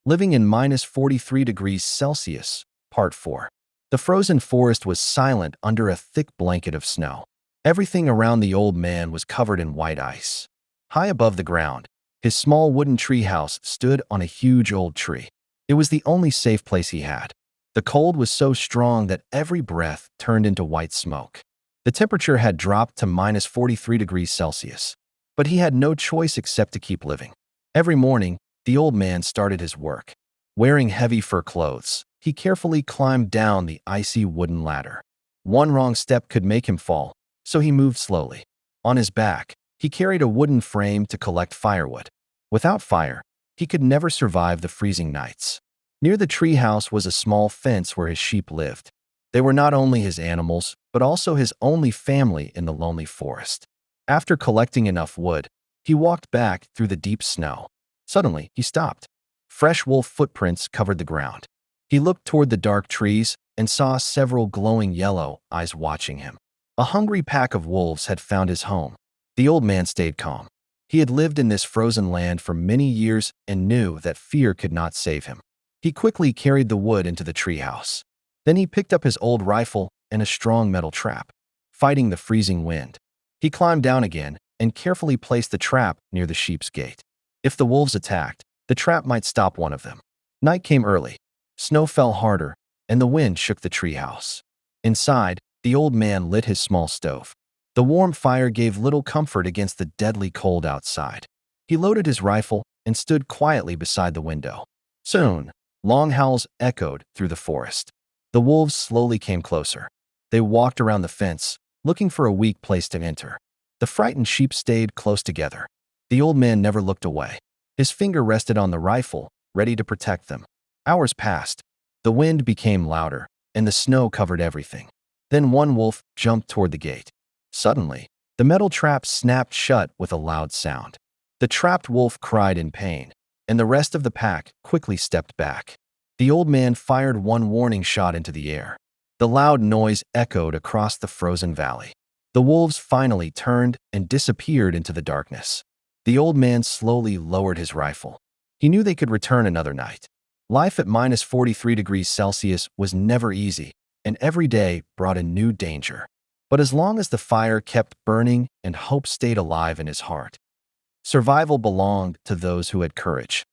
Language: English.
Living in -43 degrees Celsius, Part 4. The frozen forest was silent under a thick blanket of snow. Everything around the old man was covered in white ice. High above the ground, his small wooden treehouse stood on a huge old tree. It was the only safe place he had. The cold was so strong that every breath turned into white smoke. The temperature had dropped to -43 degrees Celsius, but he had no choice except to keep living. Every morning, the old man started his work. Wearing heavy fur clothes, he carefully climbed down the icy wooden ladder. One wrong step could make him fall, so he moved slowly. On his back, he carried a wooden frame to collect firewood. Without fire, he could never survive the freezing nights. Near the treehouse was a small fence where his sheep lived. They were not only his animals, but also his only family in the lonely forest. After collecting enough wood, he walked back through the deep snow. Suddenly, he stopped. Fresh wolf footprints covered the ground. He looked toward the dark trees and saw several glowing yellow eyes watching him. A hungry pack of wolves had found his home. The old man stayed calm. He had lived in this frozen land for many years and knew that fear could not save him. He quickly carried the wood into the treehouse. Then he picked up his old rifle and a strong metal trap. Fighting the freezing wind, he climbed down again and carefully placed the trap near the sheep's gate. If the wolves attacked, the trap might stop one of them. Night came early. Snow fell harder, and the wind shook the treehouse. Inside, the old man lit his small stove. The warm fire gave little comfort against the deadly cold outside. He loaded his rifle and stood quietly beside the window. Soon, long howls echoed through the forest. The wolves slowly came closer. They walked around the fence, looking for a weak place to enter. The frightened sheep stayed close together. The old man never looked away. His finger rested on the rifle, ready to protect them. Hours passed. The wind became louder, and the snow covered everything. Then one wolf jumped toward the gate. Suddenly, the metal trap snapped shut with a loud sound. The trapped wolf cried in pain, and the rest of the pack quickly stepped back. The old man fired one warning shot into the air. The loud noise echoed across the frozen valley. The wolves finally turned and disappeared into the darkness. The old man slowly lowered his rifle. He knew they could return another night. Life at -43 degrees Celsius was never easy, and every day brought a new danger. But as long as the fire kept burning and hope stayed alive in his heart, survival belonged to those who had courage.